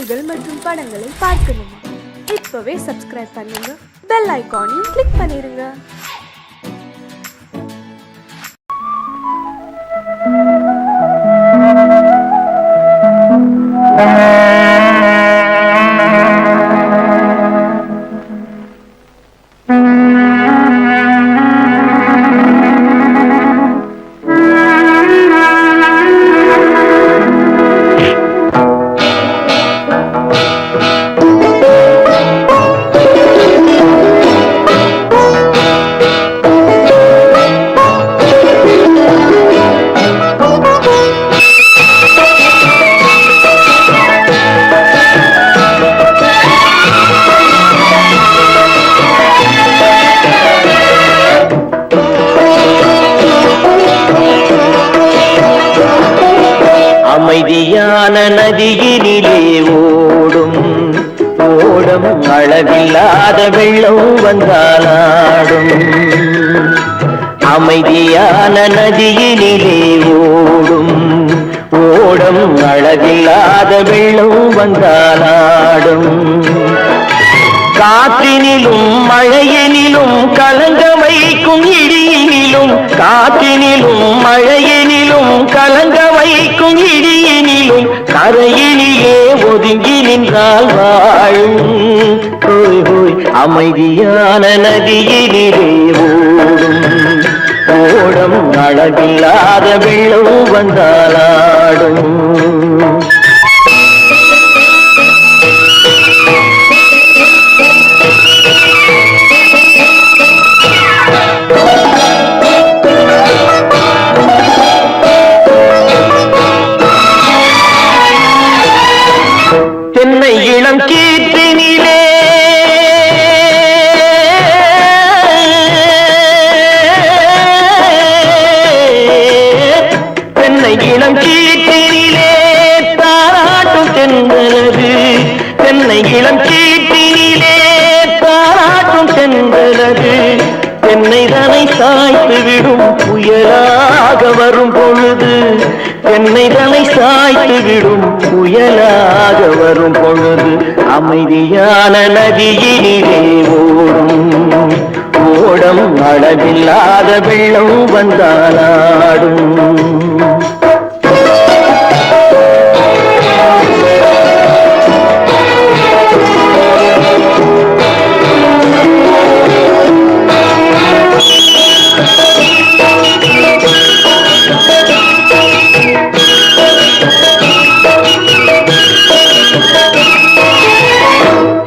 பாடல்கள் மற்றும் படங்களை பார்க்கணுமா? இப்பவே சப்ஸ்கிரைப் பண்ணுங்க, பெல் ஐகானையும் கிளிக் பண்ணிருங்க. அமைதியான நதியினிலே ஓடும் ஓடம் அளவில்லாத வெள்ளம் வந்தாலாடும். அமைதியான நதியினிலே ஓடும் ஓடம் அளவில்லாத வெள்ளம் வந்தாலாடும். காற்றினிலும் மழையினிலும் கலங்க வைக்கும் இடியினிலும், காற்றினிலும் மழையினிலும் கலங்க வைக்கும் இடியினிலும் கரையினிலே ஒதுங்கி நின்றால் வாழும். ஹோய் ஹோய் அமைதியான நதியினிலே ஓடும் ஓடம் அளவில்லாத வெள்ளம் வந்தாலாடும். தென்னை இளம் கீற்றினிலே தென்னை இளம் கீற்றினிலே தாராட்டும் தென்றலது. தென்னை இளம் கீற்றினிலே தாராட்டும் தென்றலது. தென்னைதனை சாய்த்து விடும் புயலாக வரும் பொழுது, தென்னைதனை சாய்த்து விடும் புயலாக வரும் பொழுது அமைதியான நதியினிலே ஓடும் ஓடம் அளவில்லாத வெள்ளம் வந்தாலாடும்.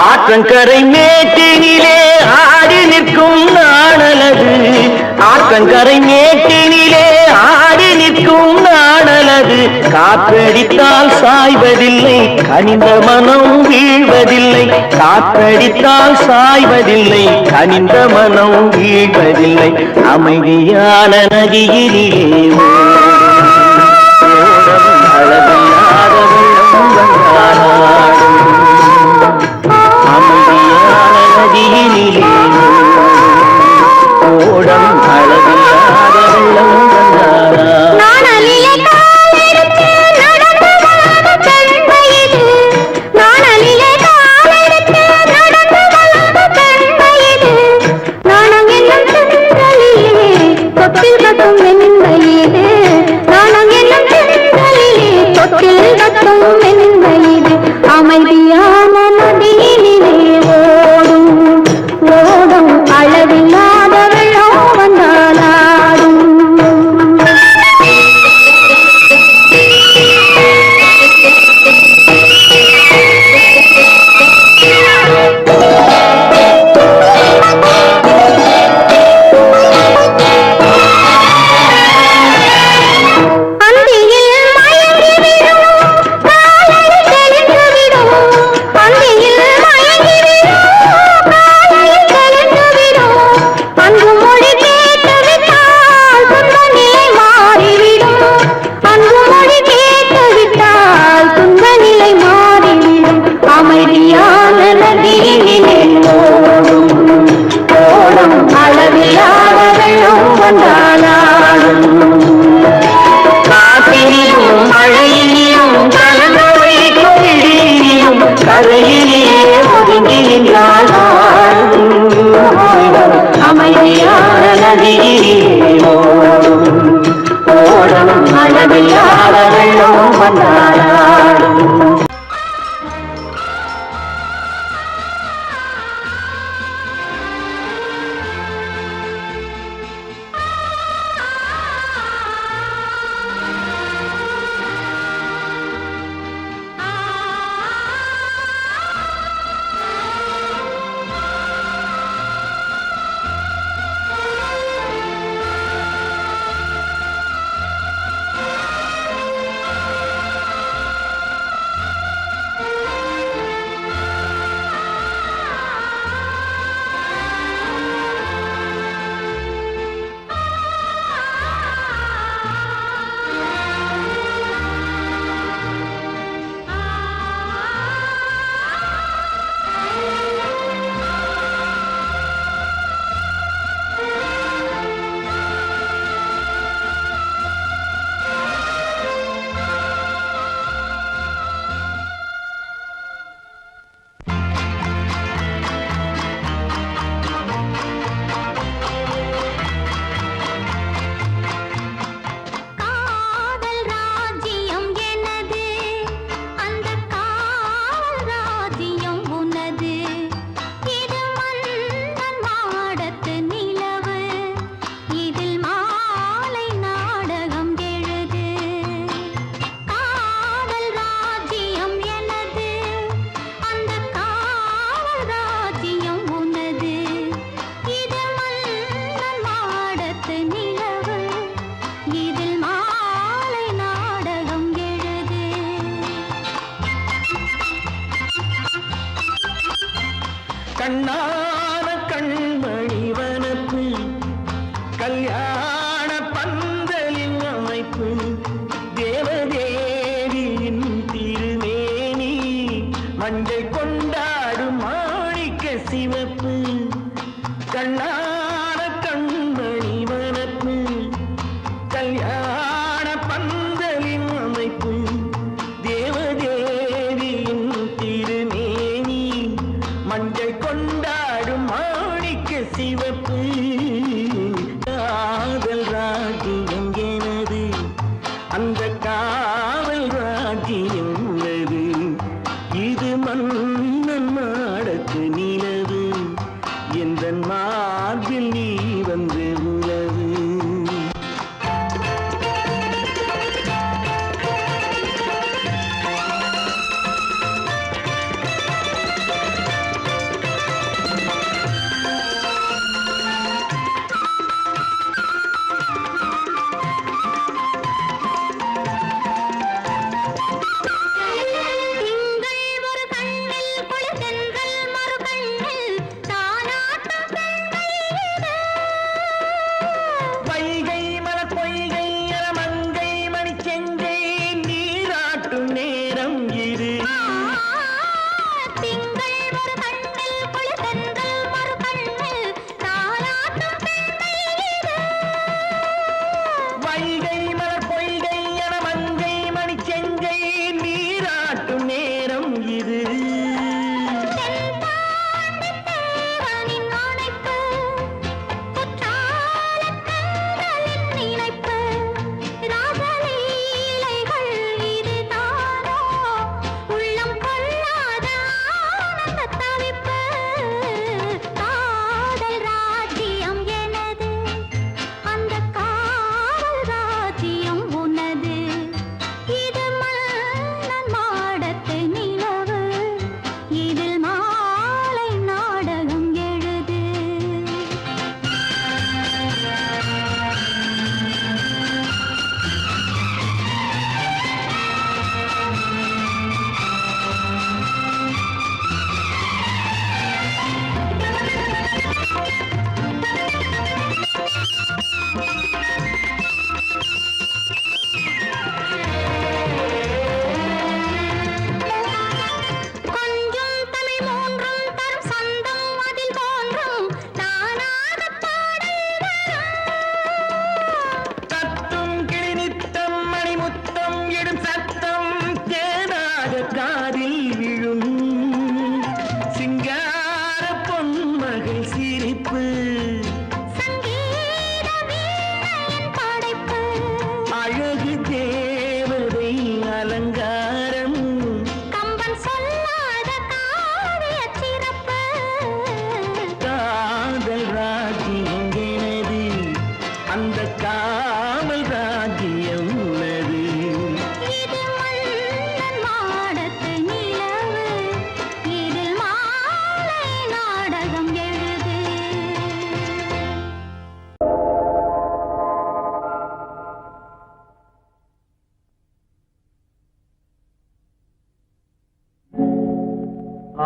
ஆற்றங்கரை மேட்டினிலே ஆடி நிற்கும் நாணலது. ஆற்றங்கரை மேட்டினிலே ஆடி நிற்கும் நாணலது. காற்றடித்தால் சாய்வதில்லை, கனிந்த மனம் வீழ்வதில்லை. காற்றடித்தால் சாய்வதில்லை, கனிந்த மனம் வீழ்வதில்லை. அமைதியான நதியினிலே அளவில்லாத வெள்ளம் வந்தாலாடும். அமைதியான நதியினிலே ஓடம் அளவில்லாத வெள்ளம் வந்தாலாடும். அமைதியான நதியினிலே ஓடும் ஓடும் அளவில்லாத வெள்ளம் வந்தாலாடும். அந்தியில் மயங்கி விடும் காலடி தெளிந்து விடும். கரையிலே ஒதுங்கி நின்றால் அமைதியான நதியிலே ஓடும் ஓடும் அளவில்லாத வெள்ளம் வந்தாடும். கண்ணான கண்மணி வனப்பு கல்யாண பந்தலின் அமைப்பு தேவதேவியின் திருமேனி மஞ்சள் கொண்டாடும் மாணிக்க சிவப்பு. கண்ணான கண்மணி வனப்பு கல்யாண பந்தலின் அமைப்பு தேவதேவியின் திருமேனி மஞ்சள் கொண்டாடும் மாணிக்க சிவப்பு. காதல் ராஜ்யம் எனது அந்த காவல் ராஜ்யம் உள்ளது இது மன்னன் மாடத்து நிலவு எந்த மார்பில் நீ வந்து உலவு.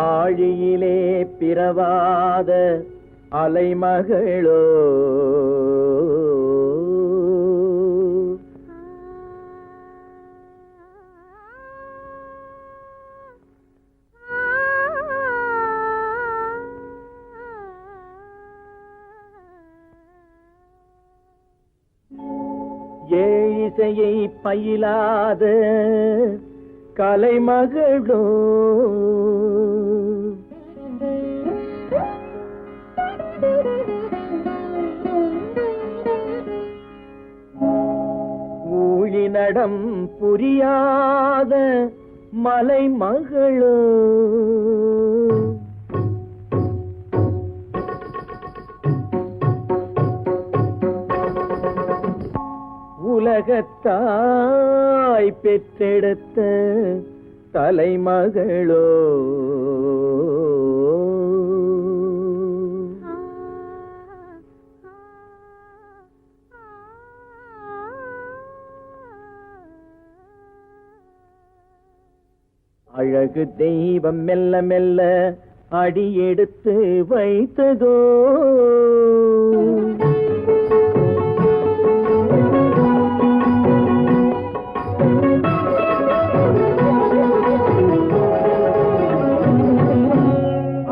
ஆழியிலே பிறவாத அலைமகளோ ஏழிசையை பயிலாத கலைமகளோ ஊழிநடம் புரியாத மலைமகளோ உலகத்தாய் பெற்றெடுத்த தலைமகளோ அழகு தெய்வம் மெல்ல மெல்ல அடியெடுத்து வைத்ததோ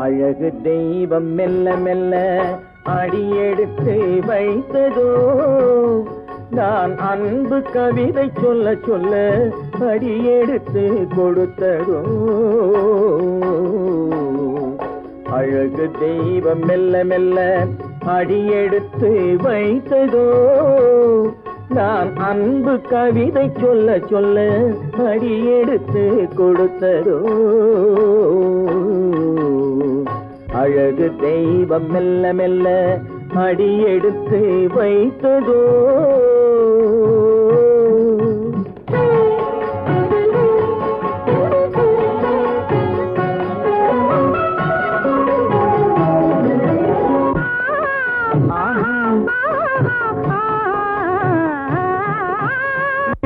அழகு தெய்வம் மெல்ல மெல்ல அடியெடுத்து வைத்ததோ நான் அன்பு கவிதை சொல்ல சொல்ல அடியெடுத்து கொடுத்ததோ அழகு தெய்வம் மெல்ல மெல்ல அடியெடுத்து வைத்ததோ நான் அன்பு கவிதை சொல்ல சொல்ல அடியெடுத்து கொடுத்ததோ அழகு தெய்வம் மெல்ல மெல்ல அடியெடுத்து வைத்ததோ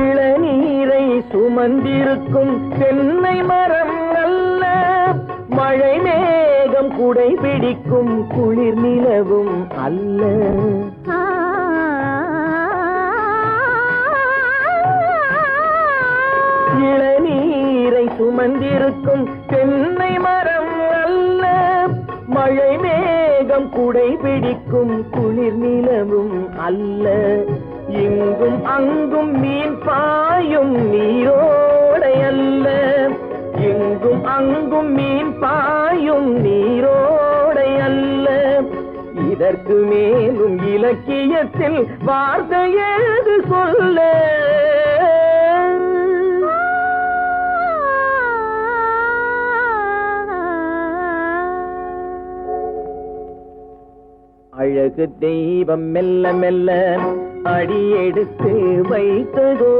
இளநீரை சுமந்திருக்கும் தென்னை மரம் அல்ல மழை மேகம் குடை பிடிக்கும் குளிர் நிலவும் அல்ல இளநீரை சுமந்திருக்கும் தென்னை மரம் அல்ல மழை மேகம் குடை பிடிக்கும் குளிர் நிலவும் அல்ல இங்கும் அங்கும் மீன் பாயும் நீரோடை அல்ல இங்கும் அங்கும் மீன் பாயும் நீரோடை அல்ல இதற்கு மேலும் இலக்கியத்தில் வார்த்தை ஏது சொல்ல அழகு தெய்வம் மெல்ல மெல்ல அடியெடுத்து வைத்ததோ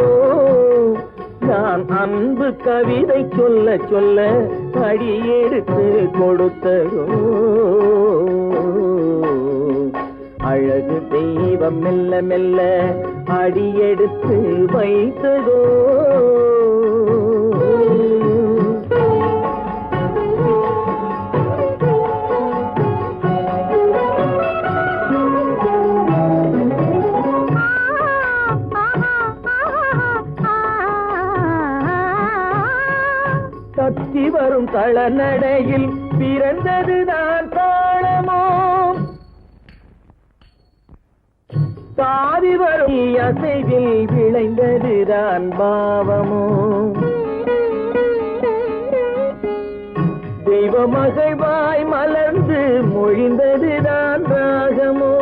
நான் அன்பு கவிதை சொல்ல சொல்ல அடியெடுத்து கொடுத்ததோ அழகு தெய்வம் மெல்ல மெல்ல அடியெடுத்து வைத்ததோ தத்தி வரும் தளநடையில் பிறந்ததுதான் தாளமோ தாவி வரும் அசைவில் விளைந்ததுதான் பாவமோ தெய்வ மகிழ்வாய் மலர்ந்து மொழிந்ததுதான் ராகமோ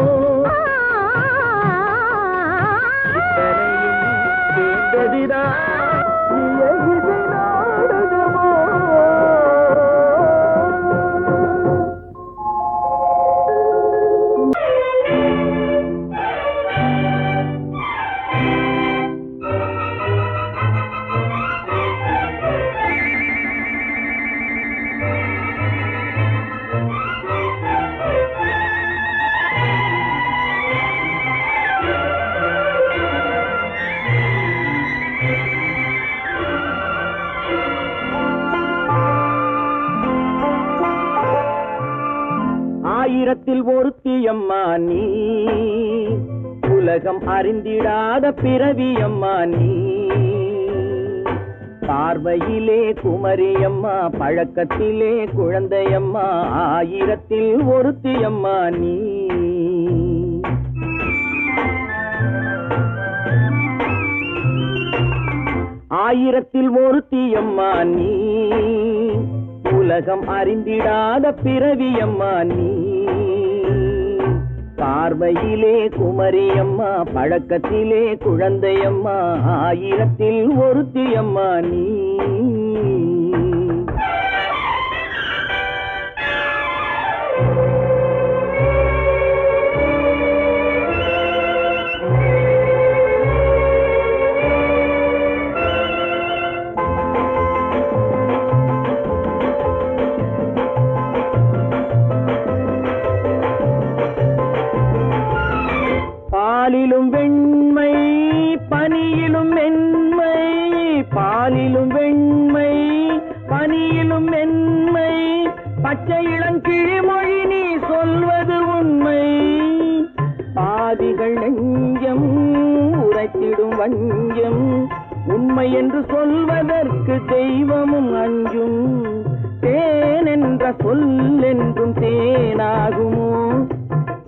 கேட்டதுதான் ஆயிரத்தில் ஒருத்தியம்மா நீ, உலகம் அறிந்திடாத பிறவியம்மா நீ. பார்வையிலே குமரியம்மா, பழக்கத்திலே குழந்தையம்மா, ஆயிரத்தில் ஒருத்தியம்மா நீ. ஆயிரத்தில் ஒருத்தியம்மா நீ, உலகம் அறிந்திடாத பிறவியம்மா நீ. பார்வையிலே குமரியம்மா, பழக்கத்திலே குழந்தையம்மா, ஆயிரத்தில் ஒருத்தியம்மா நீ. பாலிலும் வெண்மை பனியிலும் மென்மை, பாலிலும் வெண்மை பனியிலும் மென்மை, பச்சை இளங்கிழிமொழி நீ சொல்வது உண்மை. பாதிகள் நெஞ்சம் உரைத்திடும் வஞ்சம், உண்மை என்று சொல்வதற்கு தெய்வமும் அஞ்சும். தேன் என்ற சொல் என்றும் தேனாகுமோ,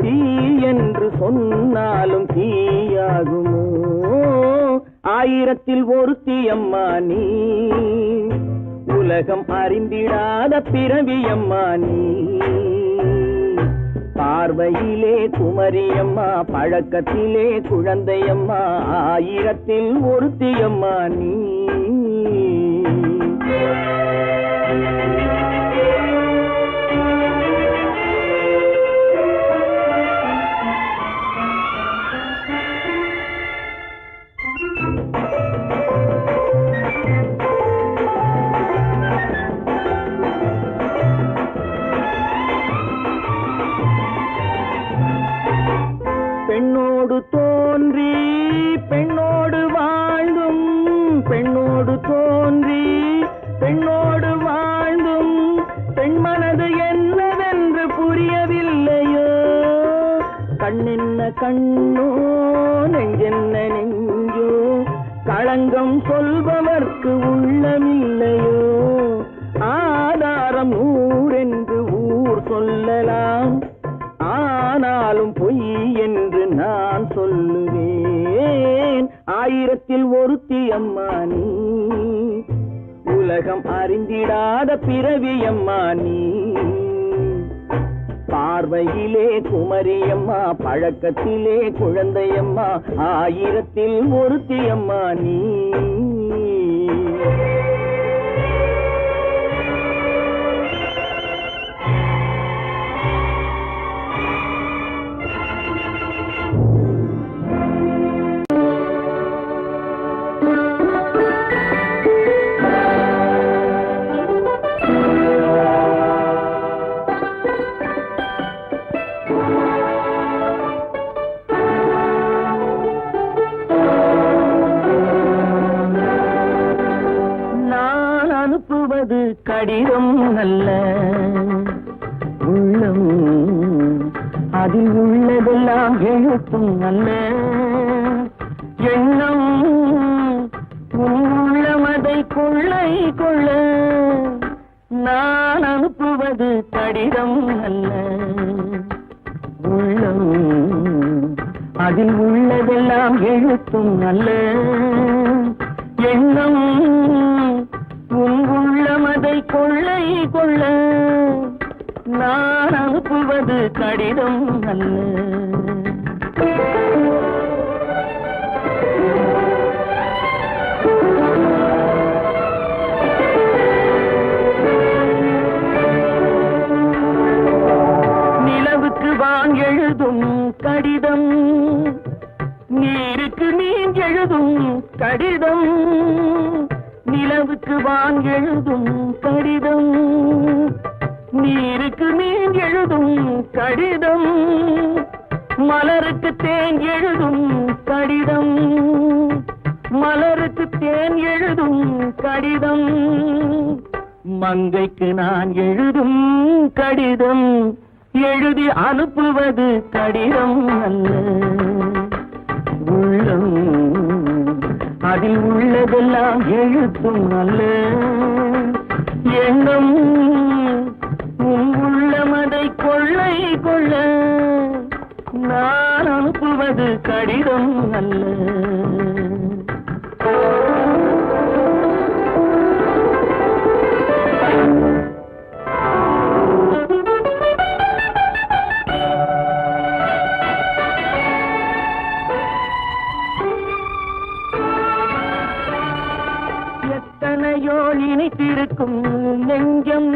தீ என்று சொன்னாலும் தீயாகுமோ. ஆயிரத்தில் ஒருத்தியம்மா நீ, உலகம் அறிந்திடாத பிறவியம்மா நீ. பார்வையிலே குமரியம்மா, பழக்கத்திலே குழந்தையம்மா, ஆயிரத்தில் ஒருத்தியம்மா நீ. பெண்ணோடு தோன்றி பெண்ணோடு வாழ்ந்தும், பெண்ணோடு தோன்றி பெண்ணோடு வாழ்ந்தும், பெண் மனது என்னவென்று புரியவில்லையோ. கண்ணென்ன கண்ணோ, நெஞ்சென்ன நெஞ்சோ, களங்கம் சொல்பவர்க்கு உள்ளமில்லையோ. ஆதாரம் ஊரென்று ஊர் சொல்லலாம், ஆனாலும் பொய் என்று நான் சொல்லுவேன். ஆயிரத்தில் ஒருத்தியம்மா நீ, உலகம் அறிந்திடாத பிறவியம்மா நீ. பார்வையிலே குமரியம்மா, பழக்கத்திலே குழந்தையம்மா, ஆயிரத்தில் ஒருத்தியம்மா நீ. அனுப்புவது கடிதம் அல்ல, உள்ளம் அதில் உள்ளதெல்லாம் எழுத்தும் அல்ல. எண்ணம் உள்ளமதை கொள்ளை கொள்ள, நான் அனுப்புவது கடிதம் அல்ல, உள்ளம் அதில் உள்ளதெல்லாம் எழுத்தும் அல்ல. எண்ணம் உள்ளமதை கொள்ளை கொள்ள, நான் அனுப்புவது கடிதம் அல்ல. நிலவுக்கு வான் எழுதும் கடிதம், நீருக்கு நீர் எழுதும் கடிதம். நிலவுக்கு வான் எழுதும் கடிதம், நீருக்கு நீர் எழுதும் கடிதம். மலருக்கு தேன் எழுதும் கடிதம், மலருக்கு தேன் எழுதும் கடிதம். மங்கைக்கு நான் எழுதும் கடிதம், எழுதி அனுப்புவது கடிதம் அல்ல. உள்ளம் அதில் உள்ளதெல்லாம் எழுத்தும் அல்ல. எண்ணம் உன் உள்ளமதை கொள்ளை கொள்ள நான் அனுப்புவது கடிதம் அல்ல. எத்தனையோ நினைத்திருக்கும் நெஞ்சம்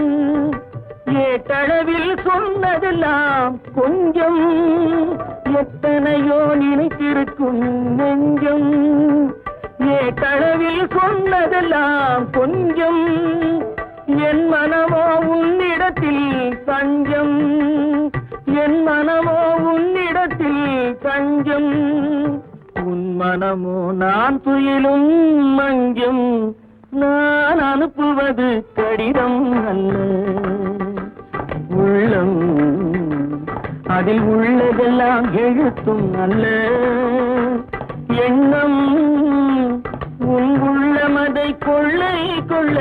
ஏட்டளவில் சொன்னதெல்லாம் கொஞ்சம். எத்தனையோ நினைத்திருக்கும் நெஞ்சம் ஏட்டளவில் சொன்னதெல்லாம் கொஞ்சம். என் மனமோ உன்னிடத்தில் தஞ்சம். என் மனமோ உன்னிடத்தில் தஞ்சம். உன் மனமோ நான் துயிலும் மஞ்சம். நான் அனுப்புவது கடிதம் அல்ல. உள்ளம் அதில் உள்ளதெல்லாம் எழுத்தும் அல்ல. எண்ணம் உன் உள்ளமதை கொள்ளை கொள்ள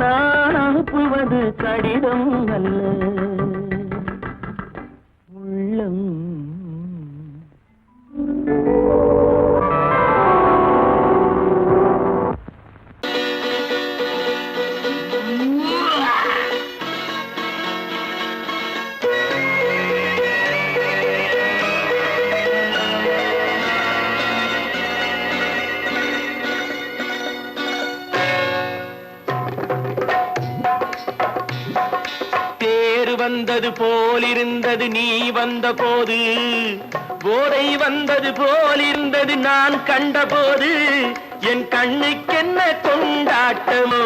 நான் அனுப்புவது கடிதம் அல்ல. உள்ளம் வந்தது போலிருந்தது நீ வந்த போது. போதை வந்தது போலிருந்தது நான் கண்டபோது. என் கண்ணுக்கென்ன கொண்டாட்டமோ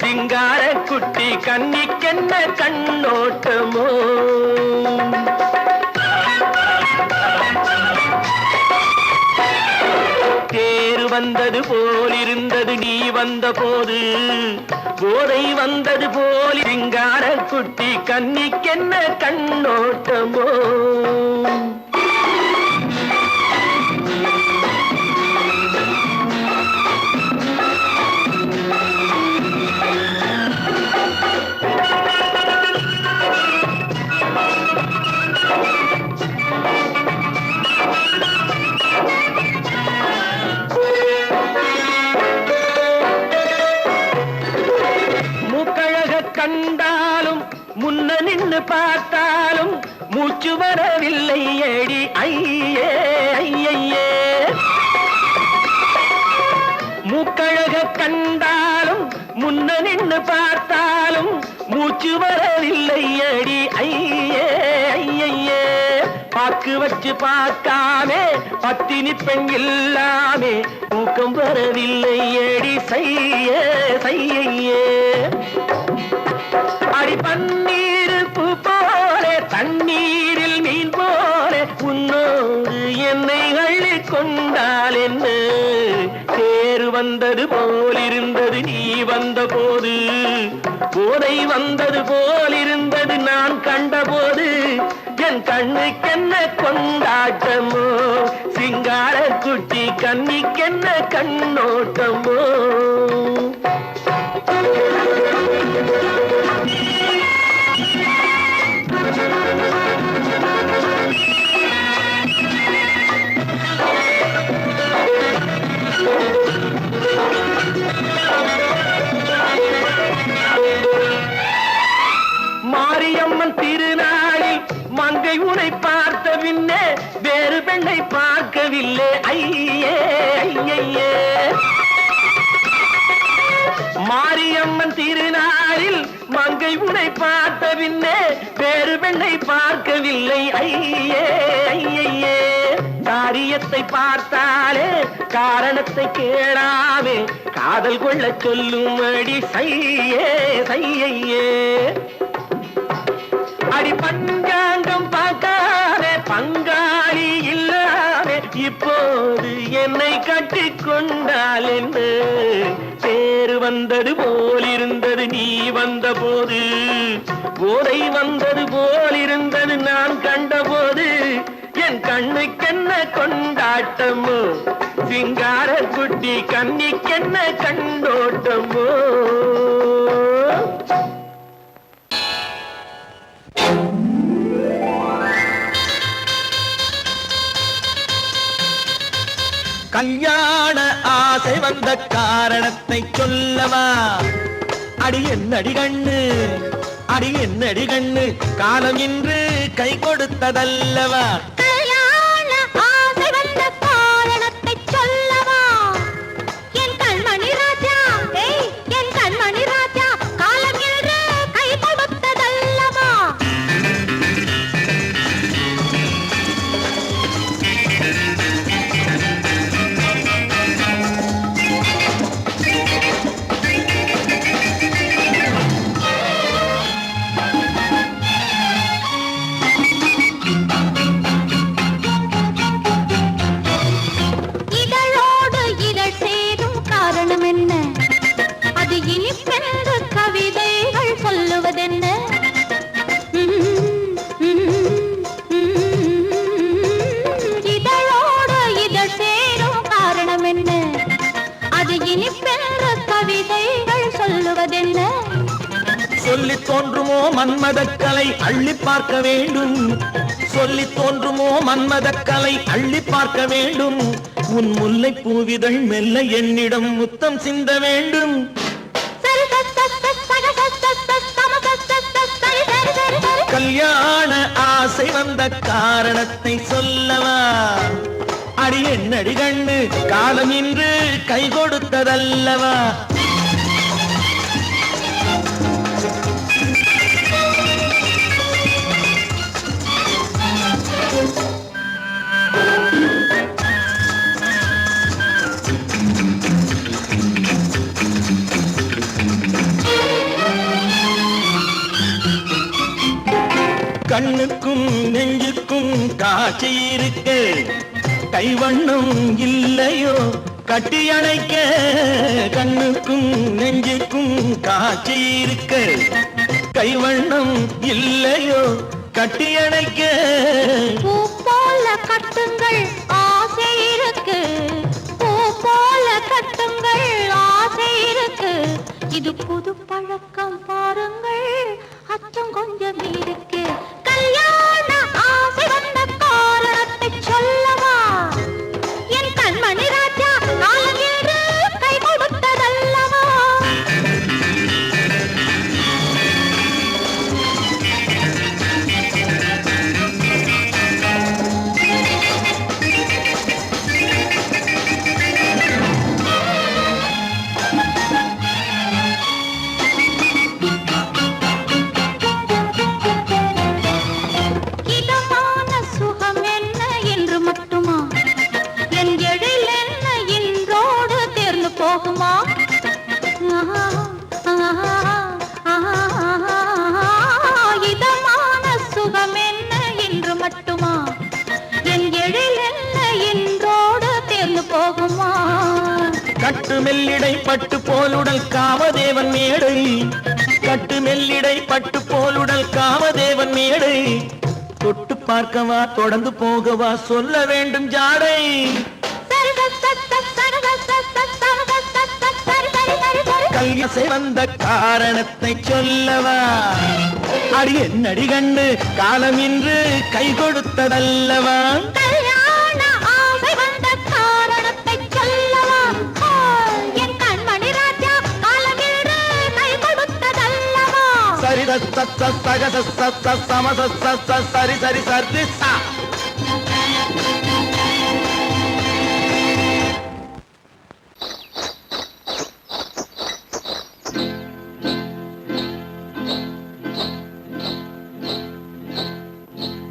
சிங்கார குட்டி கண்ணிக்கென்ன கண்ணோட்டமோ. தேர் வந்தது போலிருந்தது நீ வந்த போது. போதை வந்தது போல் சிங்கார குட்டி கண்ணிக்கென்ன கண்ணோட்டமோ. கண்டாலும் முன்ன நின்று பார்த்தாலும் மூச்சு வரவில்லை ஏடி ஐயே ஐயே. மூக்கழக கண்டாலும் முன்ன நின்று பார்த்தாலும் மூச்சு வரவில்லை ஏடி ஐயே ஐயே. பாக்கு வச்சு பார்க்காமே பத்தினி பெண் இல்லாமே தூக்கம் வரவில்லை ஏடி செய்ய செய்யே. அடி பன்னீர் பூ போலே தண்ணீரில் மீன் போலே உன்னோடு என்னை அள்ளி கொண்டால் என்ன. தேர் வந்தது போலிருந்தது நீ வந்த போது. போதை வந்தது போலிருந்தது நான் கண்டபோது. என் கண்ணுக்கென்ன கொண்டாட்டமோ சிங்கார குட்டி கண்ணிக்கென்ன கண்ணோட்டமோ. மாரியம்மன் திருநாளில் மங்கை உனை பார்த்த பின்னே வேறு பெண்ணை பார்க்கவில்லை ஐயே ஐயே. மாரியம்மன் திருநாளில் மங்கை உனை பார்த்த பின்னே வேறு பெண்ணை பார்க்கவில்லை ஐயே ஐயே. காரியத்தை பார்த்தாலே காரணத்தை கேளாமே காதல் கொள்ள சொல்லும்படி செய்யே செய்யே. அடி பஞ்சாங்கம் பார்க்காதே பங்காளி இல்லாமே இப்போது என்னை கட்டிக் கொண்டால் என்று. தேர் வந்தது போலிருந்தது நீ வந்த போது போதை வந்தது போல் இருந்தது நான் கண்டபோது என் கண்ணுக்கென்ன கொண்டாட்டமோ சிங்கார குட்டி கண்ணிக்கென்ன கண்டோட்டமோ. கல்யாண ஆசை வந்த காரணத்தை சொல்லவா? அடி என்னடி கண்ணு, அடி என்னடி கண்ணு, காலம் இன்று கை கொடுத்ததல்லவா? கல்யாண ஆசை வந்த காரணத்தை சொல்லவா? என் கண்மணி ராஜா, என் கண்மணி ராஜா, காலம் இன்று கை கொடுத்ததல்லவா? சொல்லி தோன்றுமோ மன்மதக்கலை அள்ளி பார்க்க வேண்டும், சொல்லி தோன்றுமோ மன்மதக்கலை அள்ளி பார்க்க வேண்டும். உன் முல்லை பூவிதழ் மெல்ல என்னிடம் முத்தம் சிந்த வேண்டும். கல்யாண ஆசை வந்த காரணத்தை சொல்லவா? அடி என்னடி கண்ணு, காலம் இன்று கை கொடுத்ததல்லவா? கண்ணுக்கும் நெஞ்சுக்கும் காட்சி இருக்கு, கைவண்ணம் இல்லையோ கட்டி அணைக்க. கண்ணுக்கும் நெஞ்சுக்கும் காட்சி இருக்கு, கைவண்ணம் இல்லையோ கட்டி அணைக்க. பூ போல கட்டுங்கள் ஆசை இருக்கு, பூ போல கட்டுங்கள் ஆசை இருக்கு. இது புது பழக்கம் பாருங்கள், அச்சம் கொஞ்சம் இருக்கு. கல்யாண ஆசை வந்த காரணத்தை சொல்லவா? என் கண்மணி ராஜா, காலம் என்று கை கொடுத்ததல்லவா? இதமான சுகம் என்ன என்று மட்டுமா? என் எழில் என்ன என்றோடு தேர்ந்து போகுமா? கட்டு மெல்லிடை பட்டு போலுடல் காமதேவன் மேடை, கட்டு மெல்லிடை பட்டு போலுடல் காமதேவன் மேடை. தொட்டு பார்க்கவா தொடர்ந்து போகவா சொல்ல வேண்டும் ஜாடை. கல்யாசை வந்த காரணத்தை சொல்லவா? அடி என்னடி கண்ணு, காலம் இன்று கை கொடுத்ததல்லவா? கல்யாண ஆசை வந்த காரணத்தை சொல்லவா? என் கண்மணி ராஜா, காலம் இன்று கை கொடுத்ததல்லவா? சரி சக சம சரி சரி சரி சா.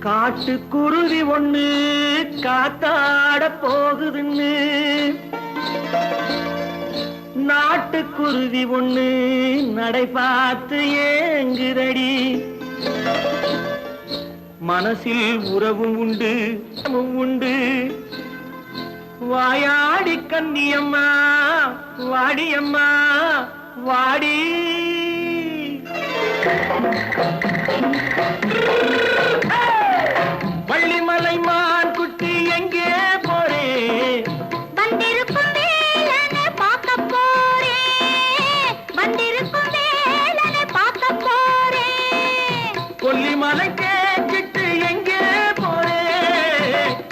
காட்டுக்குருவி ஒண்ணு காத்தாட போகுதுன்னு, நாட்டுக்குருவி ஒண்ணு நடை பார்த்து ஏங்குதடி. மனசில் உறவும் உண்டு உண்டு, வாயாடி கன்னியம்மா வாடியம்மா வாடி. வள்ளிமலை மான் குட்டி எங்கே போறே வந்திருக்கும் வேலனை பார்க்க போறேன் வந்திருக்கும் வேலனை பார்க்க போறேன் கொல்லிமலை கேட்டுட்டு எங்கே போறே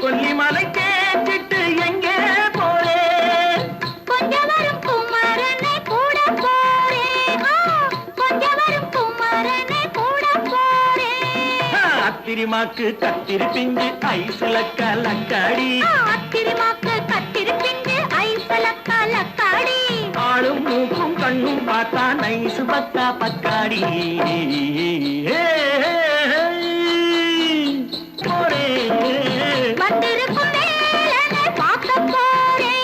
கொல்லிமலை கேட்டுட்டு எங்கே போறே கொஞ்சம் வரும் குமரனை கூட போறேன் கொஞ்சம் வரும் குமரனை கூட போறேன் அத்திரிமாக்கு கத்திரி பிஞ்சு ஐசுல கலக்காடி அத்திரிமாக்கு கத்திரி பிஞ்சு ஐசல கலக்காடி ஆளும் மூக்கும் கண்ணும் பார்த்தா நைசு பக்கா பக்காடி போறே வந்திருக்கும் வேலனை பார்க்க போறேன்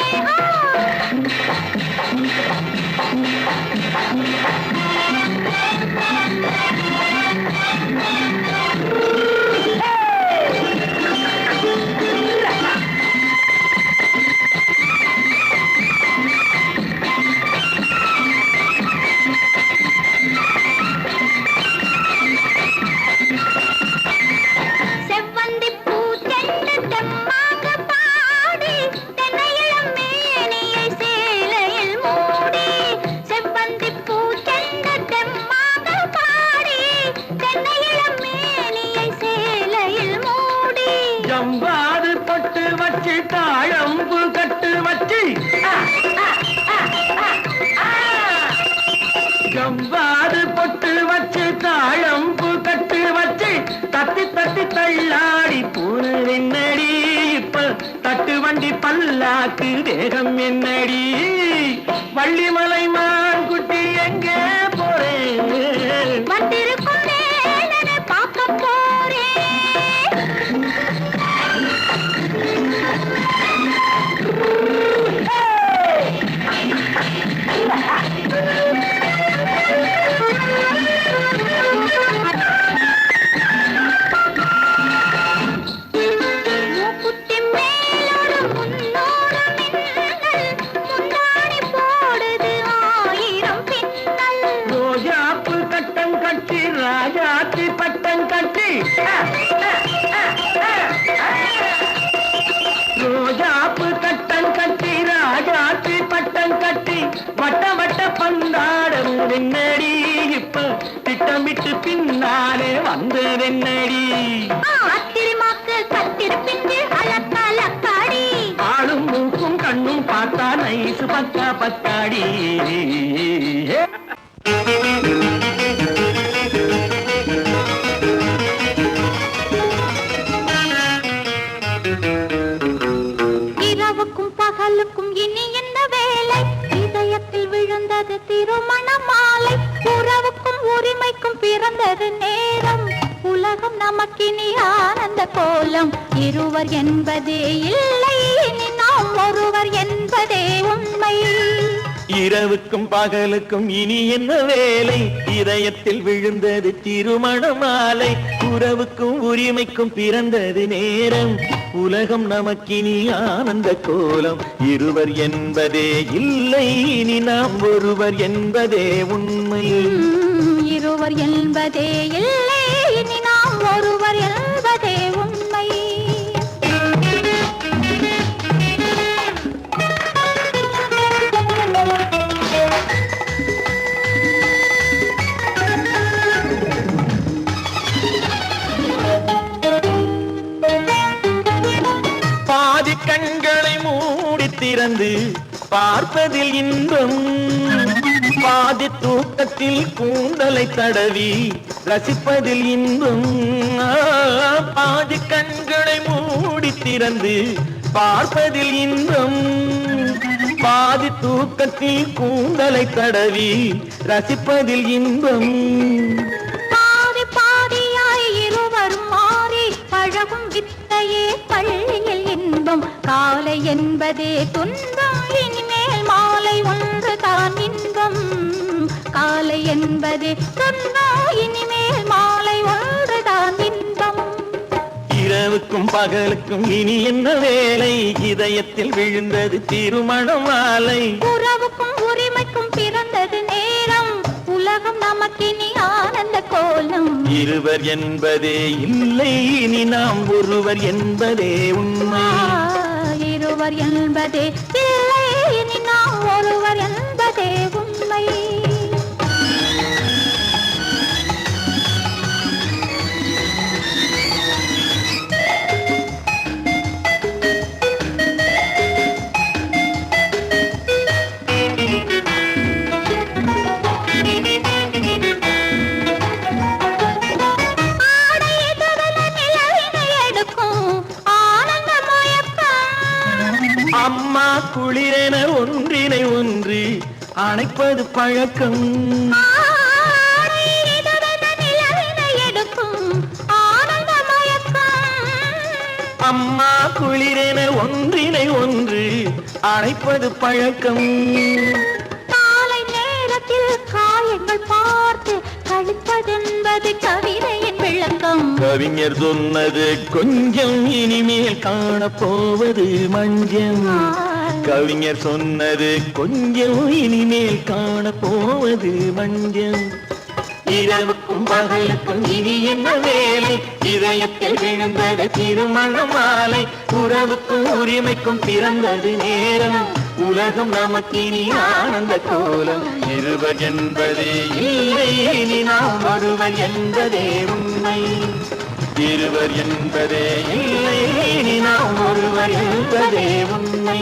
செவ்வந்தி பூ செண்டு தெம்மாக பாடி தென்னையிளம் மேனியை சேலையில் மூடி செவ்வந்தி பூ செண்டு தெம்மாக பாடி தென்னையிளம் மேனியை சேலையில் மூடி ஜம்பாது பட்டு வச்சு தாழம்பு கட்டு வச்சு ஜம்பாது பொட்டு வச்சு தாழம்பு கட்டு வச்சு தட்டி தட்டி தள்ளாடி பூரு என்னடி இப்ப தட்டு வண்டி பல்லாக்கு வேகம் என்னடி வள்ளிமலை மான் குட்டி எங்கே போறேன் வந்திருக்கும் வேலனை பார்க்க போறேன் மூக்குத்தி மேலோடு முன்னோடு மின்னல் முந்தாணி போடுது ஆயிரம் பின்னல் ரோஜாப்பு கட்டம் கட்டி ராஜாத்தி பட்டம் கட்டி ரோஜாப்பு கட்டம் கட்டி ராஜாத்தி பட்டம் கட்டி வட்ட வட்ட பந்தாடம் என்னடி இப்ப திட்டமிட்டு பின்னாலே வந்து என்னடி அத்திரிமாக்கு கத்திரி பிஞ்சு அலக்காடி ஆளும் மூக்கும் கண்ணும் பார்த்தா நைசு பக்கா பக்காடி இரவுக்கும் பகலுக்கும் இனி என்ன வேலை இதயத்தில் விழுந்தது திருமண மாலை உறவுக்கும் உரிமைக்கும் பிறந்தது நேரம் உலகம் நமக்கினி ஆனந்த கோலம் இருவர் என்பதே இல்லை இனி நாம் ஒருவர் என்பதே உண்மை இரவுக்கும் பகலுக்கும் இனி என்ன வேலை இதயத்தில் விழுந்தது திருமண மாலை உறவுக்கும் உரிமைக்கும் பிறந்தது நேரம் உலகம் நமக்கினி ஆனந்த கோலம் இருவர் என்பதே இல்லை இனி நாம் ஒருவர் என்பதே உண்மை இருவர் என்பதே இல்லை இனி நாம் ஒருவர் என்பதே உண்மை பாதி கண்களை மூடி திறந்து பார்ப்பதில் இன்பம் பாதி தூக்கத்தில் கூந்தலை தடவி ரசிப்பதில் இன்பம் பாதி கண்களை மூடி திறந்து பார்ப்பதில் இன்பம் பாதி தூக்கத்தில் கூந்தலை தடவி ரசிப்பதில் இன்பம் பாதி பாதியாய் இருவரும் மாறி பழகும் வித்தையே பள்ளியில் இன்பம் காலை என்பதே துன்பம் இனிமேல் மாலை ஒன்று தான் இன்பம் காலை என்பதே துன்பம் இனிமேல் மாலை ஒன்று தான் இன்பம் இரவுக்கும் பகலுக்கும் இனி என்ன வேலை இதயத்தில் விழுந்தது திருமண மாலை உறவுக்கும் உரிமைக்கும் பிறந்தது நேரம் உலகம் நமக்கினி ஆனந்த இருவர் என்பதே இல்லை, இனி நாம் ஒருவர் என்பதே உண்மை. இருவர் என்பதே இல்லை, இனி நாம் ஒருவர் என்பதே உண்மை. அம்மா குளிரென ஒன்றினை ஒன்று அணைப்பது பழக்கம். அம்மா குளிரென ஒன்றினை ஒன்று அணைப்பது பழக்கம். காலை நேரத்தில் காயங்கள் பார்த்து கழிப்பதென்பது கவிதையின் விளக்கம். கவிஞர் சொன்னது கொஞ்சம், இனிமேல் காணப்போவது மஞ்சள். கவிஞர் சொன்னது கொஞ்சம், இனிமேல் காணப்போவது மஞ்சள். இரவுக்கும் பகலுக்கும் இனி என்ன வேலை, இதயத்தில் விழுந்தது திருமண மாலை. உறவுக்கும் உரிமைக்கும் பிறந்தது நேரம், உலகம் நமக்கினி ஆனந்த கோலம். இருவர் என்பதே இல்லை, இனி நாம் ஒருவர் என்பதே உண்மை. இருவர் என்பதே இல்லை, இனி நாம் ஒருவர் என்பதே உண்மை.